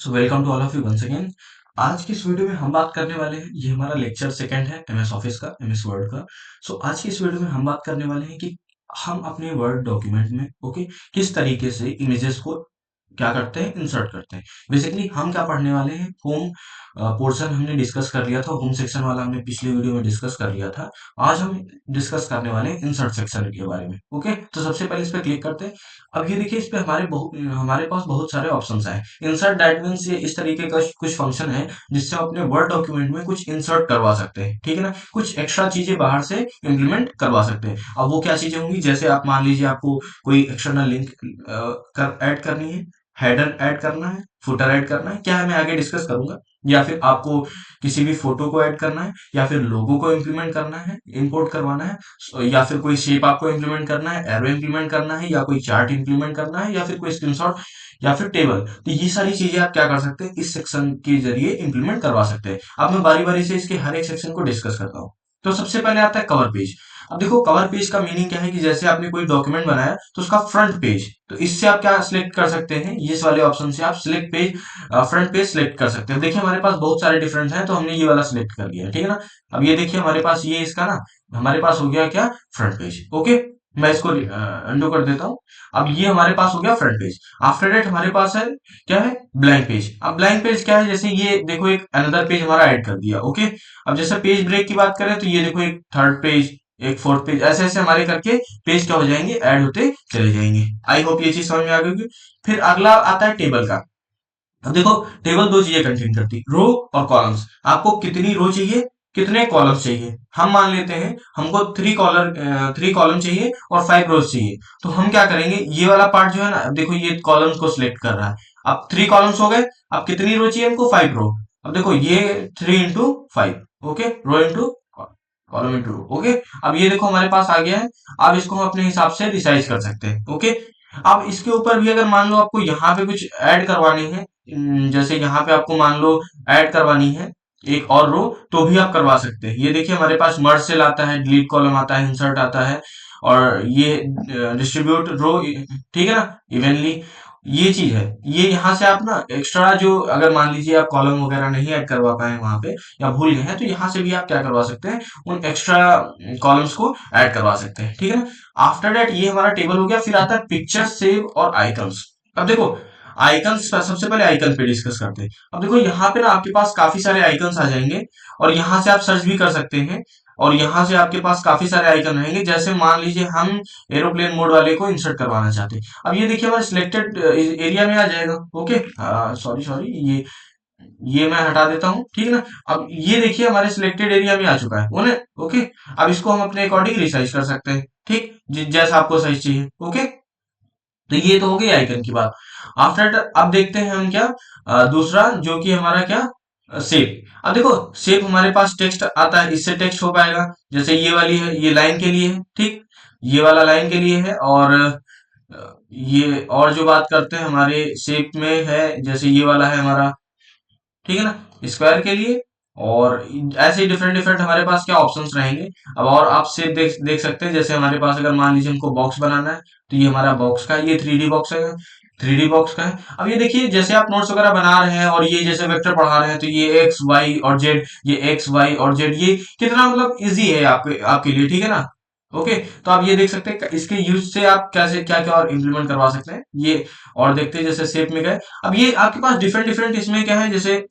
So welcome to all of you once again. आज की इस वीडियो में हम बात करने वाले हैं, ये हमारा लेक्चर सेकंड है एमएस ऑफिस का, एमएस वर्ड का। सो आज की इस वीडियो में हम बात करने वाले हैं कि हम अपने वर्ड डॉक्यूमेंट में किस तरीके से इमेजेस को क्या करते हैं, इंसर्ट करते हैं। बेसिकली हम क्या पढ़ने वाले हैं, होम पोर्शन हमने डिस्कस कर लिया था, होम सेक्शन वाला हमने पिछले वीडियो में डिस्कस कर लिया था। आज हम डिस्कस करने वाले हैं इंसर्ट सेक्शन के बारे में। ओके, तो सबसे पहले इस पर क्लिक करते हैं। अब ये देखिए, इस पे हमारे पास बहुत सारे ऑप्शंस हैं। इंसर्ट दैट मीन्स ये इस तरीके का कुछ फंक्शन है जिससे हम अपने वर्ड डॉक्यूमेंट में कुछ इंसर्ट करवा सकते हैं, ठीक है ना। कुछ एक्स्ट्रा चीजें बाहर से इम्प्लीमेंट करवा सकते हैं। अब वो क्या चीजें होंगी, जैसे आप मान लीजिए आपको कोई एक्सटर्नल लिंक ऐड करनी है, हेडर ऐड करना है, फुटर ऐड करना है, क्या है मैं आगे डिस्कस करूंगा। या फिर आपको किसी भी फोटो को ऐड करना है, या फिर लोगो को इम्प्लीमेंट करना है, इंपोर्ट करवाना है, या फिर कोई शेप आपको इम्प्लीमेंट करना है, एरो इम्प्लीमेंट करना है, या कोई चार्ट इम्प्लीमेंट करना है, या फिर कोई स्क्रीनशॉट, या फिर टेबल। तो ये सारी चीजें आप क्या कर सकते हैं, इस सेक्शन के जरिए इम्प्लीमेंट करवा सकते हैं। अब मैं बारी बारी से इसके हर एक सेक्शन को डिस्कस करता हूँ। तो सबसे पहले आता है कवर पेज। अब देखो, कवर पेज का मीनिंग क्या है कि जैसे आपने कोई डॉक्यूमेंट बनाया तो उसका फ्रंट पेज, तो इससे आप क्या सिलेक्ट कर सकते हैं, इस वाले ऑप्शन से आप select page, front page select कर सकते हैं। देखिए हमारे पास बहुत सारे डिफरेंस हैं, तो हमने ये वाला सिलेक्ट कर लिया, ठीक है ना। अब ये देखिए हमारे पास ये इसका ना, हमारे पास हो गया क्या, फ्रंट पेज। ओके, मैं इसको अंडू कर देता हूँ। अब ये हमारे पास हो गया फ्रंट पेज। आफ्टर डेट हमारे पास है क्या है, ब्लैंक पेज। अब ब्लैंक पेज क्या है, जैसे ये देखो एक अनदर पेज हमारा ऐड कर दिया। ओके, अब जैसे पेज ब्रेक की बात करें तो ये देखो एक थर्ड पेज, एक फोर्थ पेज, ऐसे ऐसे हमारे करके पेज क्या हो जाएंगे, ऐड होते चले जाएंगे। आई होप ये चीज समझ में आ गई होगी। फिर अगला आता है टेबल का। अब देखो, टेबल दो चीजें कंटेन करती, रो और कॉलम्स। आपको कितनी रो चाहिए, कितने कॉलम्स चाहिए। हम मान लेते हैं हमको थ्री कॉलम चाहिए और 5 रोज चाहिए। तो हम क्या करेंगे, ये वाला पार्ट जो है ना, देखो ये कॉलम्स को सिलेक्ट कर रहा है। अब 3 कॉलम्स हो गए। अब कितनी रो चाहिए हमको, 5 रो। अब देखो ये 3 into 5, okay, row into column into row. Okay, अब ये देखो हमारे पास आ गया है। अब इसको हम अपने हिसाब से रिसाइज कर सकते हैं। ओके, अब इसके ऊपर भी अगर मान लो आपको यहाँ पे कुछ ऐड करवानी है, जैसे यहाँ पे आपको मान लो ऐड करवानी है एक और रो, तो भी आप करवा सकते हैं। ये देखिए हमारे पास मर्ज सेल आता है, डिलीट कॉलम आता है, इंसर्ट आता है, और ये डिस्ट्रीब्यूट रो, ठीक है ना, इवनली। ये चीज है, ये यहाँ से आप ना एक्स्ट्रा जो, अगर मान लीजिए आप कॉलम वगैरह नहीं ऐड करवा पाए वहां पे या भूल गए हैं, तो यहाँ से भी आप क्या करवा सकते हैं, उन एक्स्ट्रा कॉलम्स को ऐड करवा सकते हैं, ठीक है ना। आफ्टर दैट ये हमारा टेबल हो गया। फिर आता है पिक्चर, सेव और आइकन्स। अब देखो, आइकन्स, सबसे पहले आइकन पे डिस्कस करते हैं। अब देखो यहाँ पे ना आपके पास काफी सारे आइकन्स आ जाएंगे, और यहाँ से आप सर्च भी कर सकते हैं, और यहाँ से आपके पास काफी सारे आइकन रहेंगे। जैसे मान लीजिए हम एरोप्लेन मोड वाले को इंसर्ट करवाना चाहते हैं। अब ये देखिए हमारे सिलेक्टेड एरिया में आ जाएगा। ओके, सॉरी सॉरी, ये मैं हटा देता हूँ, ठीक है ना। अब ये देखिए हमारे सिलेक्टेड एरिया में आ चुका है, बोले। ओके, अब इसको हम अपने अकॉर्डिंग रिसाइज कर सकते हैं, ठीक, जैसा आपको साइज चाहिए। ओके, तो ये तो हो गई आइकन की बात। आफ्टर, अब देखते हैं हम क्या, दूसरा जो कि हमारा क्या, शेप। अब देखो, शेप हमारे पास टेक्स्ट आता है, इससे टेक्स्ट हो पाएगा। जैसे ये वाली है, ये लाइन के लिए है, ठीक, ये वाला लाइन के लिए है। और ये और जो बात करते हैं हमारे शेप में है, जैसे ये वाला है हमारा, ठीक है ना, स्क्वायर के लिए। और ऐसे ही डिफरेंट डिफरेंट हमारे पास क्या ऑप्शंस रहेंगे। अब और आप से देख देख सकते हैं, जैसे हमारे पास अगर मान लीजिए हमको बॉक्स बनाना है, तो ये हमारा बॉक्स का, ये 3D बॉक्स है, 3D बॉक्स का है। अब ये देखिए, जैसे आप नोट्स वगैरह बना रहे हैं और ये जैसे वेक्टर पढ़ा रहे हैं, तो ये एक्स वाई और जेड, ये एक्स वाई और जेड, ये कितना मतलब इजी है आपके आपके लिए, ठीक है ना। ओके, तो आप ये देख सकते हैं इसके यूज से आप कैसे क्या क्या और इम्प्लीमेंट करवा सकते हैं ये। और देखते हैं, जैसे शेप में गए। अब ये आपके पास डिफरेंट डिफरेंट इसमें क्या है, जैसे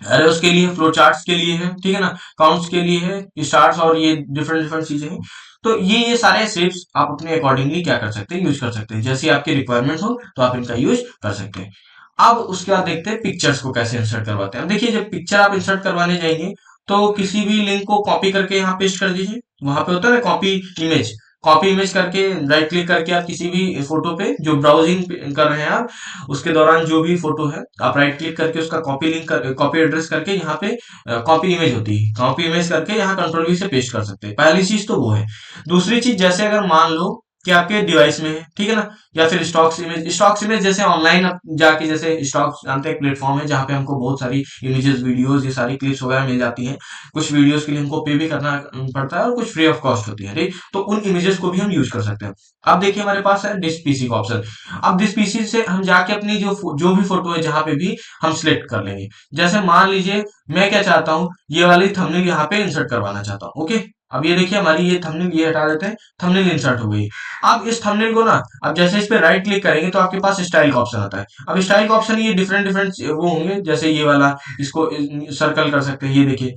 एरोस के लिए, फ्लो चार्ट्स के लिए है, ठीक है ना, काउंट्स के लिए है, स्टार्स, और ये डिफरेंट डिफरेंट चीजें हैं। तो ये सारे शेप्स आप अपने अकॉर्डिंगली क्या कर सकते हैं, यूज कर सकते हैं। जैसी आपकी रिक्वायरमेंट हो तो आप इनका यूज कर सकते हैं। अब उसके बाद देखते हैं पिक्चर्स को कैसे इंसर्ट करवाते हैं। अब देखिए, जब पिक्चर आप इंसर्ट करवाने जाएंगे, तो किसी भी लिंक को कॉपी करके यहाँ पेस्ट कर दीजिए। वहां पे होता है ना कॉपी इमेज, कॉपी इमेज करके राइट क्लिक करके आप किसी भी फोटो पे जो ब्राउजिंग कर रहे हैं आप, उसके दौरान जो भी फोटो है, आप राइट क्लिक करके उसका कॉपी एड्रेस करके यहाँ पे कॉपी इमेज होती है, कॉपी इमेज करके यहाँ कंट्रोल वी से पेस्ट कर सकते हैं। पहली चीज तो वो है। दूसरी चीज, जैसे अगर मान लो कि आपके डिवाइस में है, ठीक है ना। या फिर स्टॉक्स इमेज जैसे ऑनलाइन आप जाके, जैसे स्टॉक्स जानते हैं, एक प्लेटफॉर्म है जहाँ पे हमको बहुत सारी इमेजेस, वीडियोस, ये सारी क्लिप्स वगैरह मिल जाती हैं। कुछ वीडियोस के लिए हमको पे भी करना पड़ता है और कुछ फ्री ऑफ कॉस्ट होती है, ठीक। तो उन इमेजेस को भी हम यूज कर सकते हैं। अब देखिए हमारे पास है डिस पीसी का ऑप्शन। अब डिस पीसी से हम जाके अपनी जो भी फोटो है जहां पे भी हम सिलेक्ट कर लेंगे। जैसे मान लीजिए मैं क्या चाहता हूँ, ये वाली थंबनेल यहाँ पे इंसर्ट करवाना चाहता हूँ, ओके। अब ये देखिए हमारी ये थंबनेल, ये हटा देते हैं, थंबनेल इंसर्ट हो गई। अब इस थंबनेल को ना, अब जैसे इस पे राइट क्लिक करेंगे तो आपके पास स्टाइल का ऑप्शन आता है। अब स्टाइल का ऑप्शन ये डिफरेंट डिफरेंट वो होंगे, जैसे ये वाला, इसको सर्कल कर सकते हैं, ये देखिए।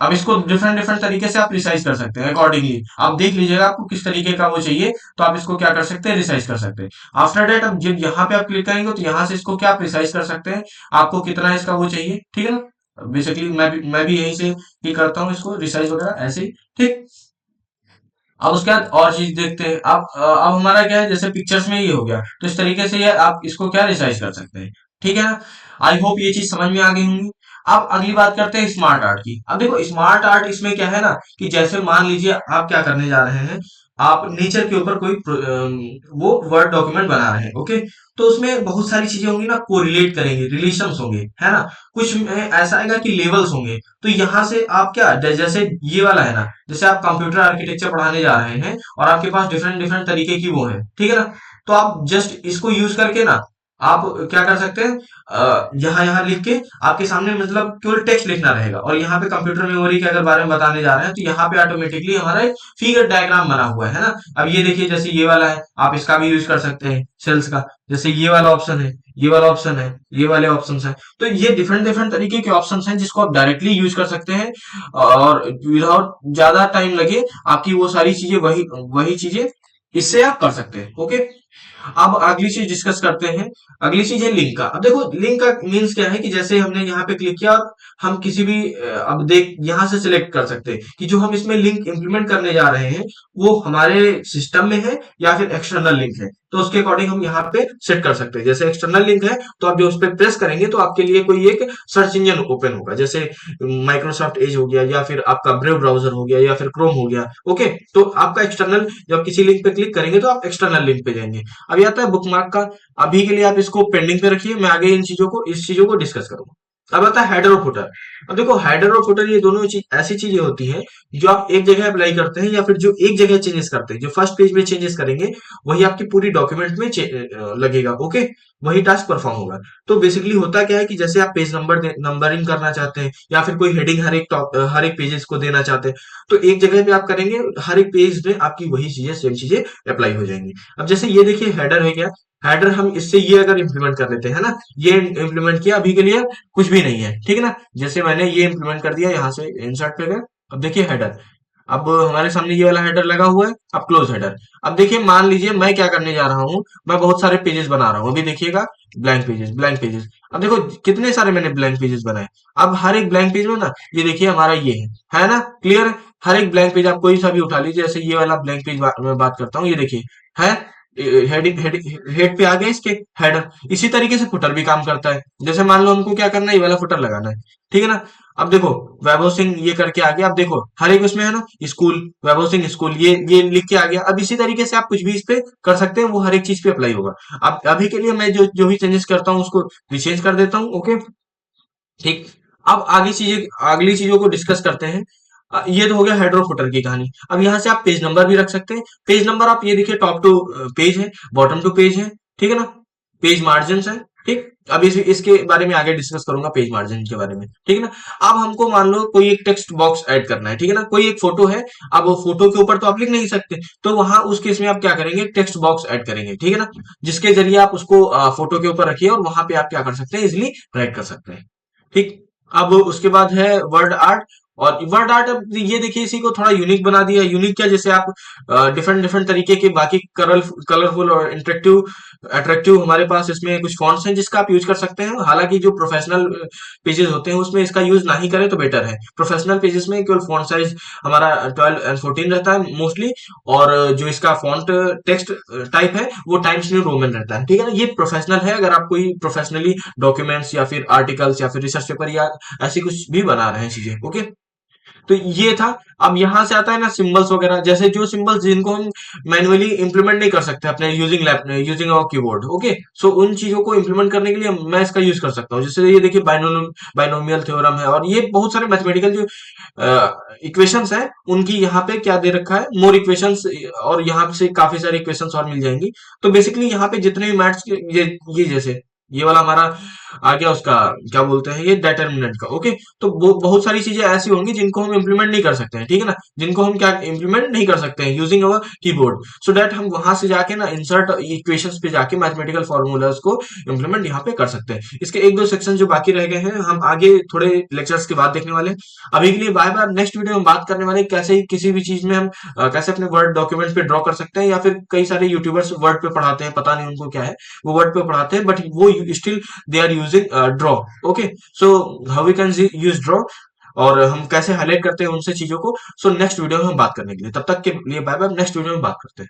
अब इसको डिफरेंट डिफरेंट तरीके से आप रिसाइज कर सकते हैं अकॉर्डिंगली। आप देख लीजिएगा आपको किस तरीके का वो चाहिए, तो आप इसको क्या कर सकते हैं, रिसाइज कर सकते हैं। आफ्टर डेट, अब जब यहाँ पे आप क्लिक करेंगे तो यहाँ से इसको क्या आप रिसाइज कर सकते हैं, आपको कितना इसका वो चाहिए, ठीक है ना। बेसिकली मैं भी यहीं से ही करता हूँ इसको रिसाइज वगैरह ऐसे ही, ठीक। अब उसके बाद और चीज देखते हैं। अब हमारा क्या है, जैसे पिक्चर्स में ये हो गया, तो इस तरीके से ये आप इसको क्या रिसाइज कर सकते हैं, ठीक है ना। आई होप ये चीज समझ में आ गई होंगी। अब अगली बात करते हैं स्मार्ट आर्ट की। अब देखो स्मार्ट आर्ट इसमें क्या है ना, कि जैसे मान लीजिए आप क्या करने जा रहे हैं, आप नेचर के ऊपर कोई वो वर्ड डॉक्यूमेंट बना रहे हैं, ओके। तो उसमें बहुत सारी चीजें होंगी ना, कोरिलेट करेंगे, रिलेशंस होंगे, है ना। कुछ में ऐसा आएगा कि लेवल्स होंगे। तो यहाँ से आप क्या, जैसे ये वाला है ना, जैसे आप कंप्यूटर आर्किटेक्चर पढ़ाने जा रहे हैं और आपके पास डिफरेंट डिफरेंट तरीके की वो है, ठीक है ना। तो आप जस्ट इसको यूज करके ना, आप क्या कर सकते हैं, यहाँ यहाँ लिख के आपके सामने मतलब केवल टेक्स्ट लिखना रहेगा, और यहाँ पे कंप्यूटर मेमोरी के अगर बारे में बताने जा रहे हैं तो यहाँ पे ऑटोमेटिकली हमारा एक फिगर डायग्राम बना हुआ है ना। अब ये देखिए, जैसे ये वाला है, आप इसका भी यूज कर सकते हैं सेल्स का। जैसे ये वाला ऑप्शन है, ये वाला ऑप्शन है, ये वाले ऑप्शंस हैं। तो ये डिफरेंट डिफरेंट तरीके के ऑप्शंस हैं जिसको आप डायरेक्टली यूज कर सकते हैं, और विदाउट ज्यादा टाइम लगे आपकी वो सारी चीजें, वही वही चीजें इससे आप कर सकते हैं, ओके। अब अगली चीज डिस्कस करते हैं। अगली चीज है लिंक का। अब देखो लिंक का मीन्स क्या है, कि जैसे हमने यहाँ पे क्लिक किया और हम किसी भी अब देख यहाँ से सिलेक्ट कर सकते हैं कि जो हम इसमें लिंक इंप्लीमेंट करने जा रहे हैं वो हमारे सिस्टम में है या फिर एक्सटर्नल लिंक है। तो उसके अकॉर्डिंग हम यहाँ पे सेट कर सकते हैं। जैसे एक्सटर्नल लिंक है तो आप जो उस पर प्रेस करेंगे तो आपके लिए कोई एक सर्च इंजन ओपन होगा, जैसे माइक्रोसॉफ्ट एज हो गया, या फिर आपका ब्रेव ब्राउजर हो गया, या फिर क्रोम हो गया, ओके। तो आपका एक्सटर्नल, जब किसी लिंक पे क्लिक करेंगे तो आप एक्सटर्नल लिंक पे जाएंगे। अभी आता है बुकमार्क का। अभी के लिए आप इसको पेंडिंग पे रखिए, मैं आगे इन चीजों को, इस चीजों को डिस्कस करूंगा। अब आता है हेडर और फुटर। अब देखो हेडर और फुटर ये दोनों चीज ऐसी चीजें होती हैं जो आप एक जगह अप्लाई करते हैं, या फिर जो एक जगह चेंजेस करते हैं। जो फर्स्ट पेज में चेंजेस करेंगे वही आपकी पूरी डॉक्यूमेंट में लगेगा, ओके। वही टास्क परफॉर्म होगा। तो बेसिकली होता क्या है, कि जैसे आप पेज नंबरिंग करना चाहते हैं, या फिर कोई हेडिंग हर एक पेजेस को देना चाहते हैं, तो एक जगह पे आप करेंगे, हर एक पेज में आपकी वही चीजें, सेम चीजें अप्लाई हो जाएंगी। अब जैसे ये देखिए हेडर है क्या, हेडर हम इससे ये अगर इंप्लीमेंट कर लेते हैं ना, ये इंप्लीमेंट किया, अभी के लिए कुछ भी नहीं है, ठीक है ना। जैसे मैंने ये इंप्लीमेंट कर दिया, यहाँ से इंसर्ट पे गए। अब देखिए हेडर, अब हमारे सामने ये वाला हेडर लगा हुआ है। अब क्लोज हेडर। अब देखिए मान लीजिए मैं क्या करने जा रहा हूँ, मैं बहुत सारे पेजेस बना रहा हूँ, अभी देखिएगा, ब्लैंक पेजेस, ब्लैंक पेजेस। अब देखो कितने सारे मैंने ब्लैंक पेजेस बनाए। अब हर एक ब्लैंक पेज में ना, ये देखिए हमारा ये है ना, क्लियर है। हर एक ब्लैंक पेज आप कोई सा भी उठा लीजिए, जैसे ये वाला ब्लैंक पेज मैं बात करता हूँ, ये देखिए है, हेडिंग हेड पे आ गया इसके हेडर। इसी तरीके से फुटर भी काम करता है। जैसे मान लो हमको क्या करना है, ये वाला फुटर लगाना है, ठीक है ना। अब देखो वैभव सिंह ये करके आ गया। अब देखो हर एक उसमें है ना, स्कूल, वैभव सिंह स्कूल, ये लिख के आ गया। अब इसी तरीके से आप कुछ भी इस पे कर सकते हैं, वो हर एक चीज पे अप्लाई होगा। अब अभी के लिए मैं जो जो भी चेंजेस करता हूँ उसको रिचेंज कर देता हूँ, ओके, ठीक। अब अगली चीजों को डिस्कस करते हैं। ये तो हो गया हेडर और फुटर की कहानी। अब यहाँ से आप पेज नंबर भी रख सकते हैं। पेज नंबर आप ये देखिए, टॉप टू पेज है, बॉटम टू पेज है, ठीक है ना। पेज मार्जिन है, ठीक। अब इसके बारे में आगे डिस्कस करूंगा, पेज मार्जिन के बारे में, ठीक है ना। अब हमको मान लो कोई एक टेक्स्ट बॉक्स ऐड करना है, ठीक है ना। कोई एक फोटो है, अब वो फोटो के ऊपर तो आप लिख नहीं सकते, तो वहां उस केस में आप क्या करेंगे, टेक्स्ट बॉक्स ऐड करेंगे, ठीक है ना। जिसके जरिए आप उसको फोटो के ऊपर रखिए, और वहां पे आप क्या कर सकते हैं, इजिली राइट कर सकते हैं, ठीक। अब उसके बाद है वर्ड आर्ट। और वर्ड आर्ट, अब ये देखिए इसी को थोड़ा यूनिक बना दिया। यूनिक क्या, जैसे आप डिफरेंट डिफरेंट तरीके के बाकी कलरफुल और इंटरेक्टिव अट्रैक्टिव हमारे पास इसमें कुछ फॉन्ट्स हैं जिसका आप यूज कर सकते हैं। हालांकि जो प्रोफेशनल पेजेस होते हैं उसमें इसका यूज ना ही करें तो बेटर है। प्रोफेशनल पेजेस में केवल फॉन्ट साइज हमारा 12 and 14 रहता है मोस्टली, और जो इसका फॉन्ट टेक्स्ट टाइप है वो टाइम्स न्यू रोमन रहता है, ठीक है ना। ये प्रोफेशनल है, अगर आप कोई प्रोफेशनली डॉक्यूमेंट्स या फिर आर्टिकल्स या फिर रिसर्च पेपर या ऐसी कुछ भी बना रहे हैं चीजें, ओके। तो ये था। अब यहाँ से आता है ना सिंबल्स वगैरह, जैसे जो सिंबल्स जिनको हम मैन्युअली इंप्लीमेंट नहीं कर सकते अपने using lap using our keyboard, okay. So उन चीजों को इंप्लीमेंट करने के लिए मैं इसका यूज कर सकता हूँ। जैसे ये देखिए बाइनोमियल थ्योरम है, और ये बहुत सारे मैथमेटिकल जो इक्वेशंस हैं उनकी यहाँ पे क्या दे रखा है, मोर इक्वेशंस, और यहाँ से काफी सारी इक्वेशंस और मिल जाएंगी। तो बेसिकली यहाँ पे जितने भी मैथ्स के ये जैसे ये वाला हमारा आ गया, उसका क्या बोलते हैं, ये डिटर्मिनेंट का, ओके। तो बहुत सारी चीजें ऐसी होंगी जिनको हम इंप्लीमेंट नहीं कर सकते हैं, ठीक है ना, जिनको हम क्या इंप्लीमेंट नहीं कर सकते हैं using our keyboard, so that हम वहां से जाके ना इंसर्ट इक्वेशंस पे जाके मैथमेटिकल फॉर्मूलाज को इंप्लीमेंट यहाँ पे कर सकते हैं। इसके एक दो सेक्शन जो बाकी रह गए हैं हम आगे थोड़े लेक्चर्स के बाद देखने वाले हैं। अभी के लिए बाय बाय। नेक्स्ट वीडियो में बात करने वाले हैं कैसे किसी भी चीज में हम कैसे अपने वर्ड डॉक्यूमेंट पे ड्रॉ कर सकते हैं, या फिर कई सारे यूट्यूबर्स वर्ड पे पढ़ाते हैं, पता नहीं उनको क्या है, वो वर्ड पे पढ़ाते हैं बट वो still they are using draw, okay. So how we can use draw, और हम कैसे हाईलाइट करते हैं उनसे चीजों को। सो नेक्स्ट वीडियो में हम बात करने के लिए, तब तक के लिए बाय बाय। नेक्स्ट वीडियो में बात करते हैं।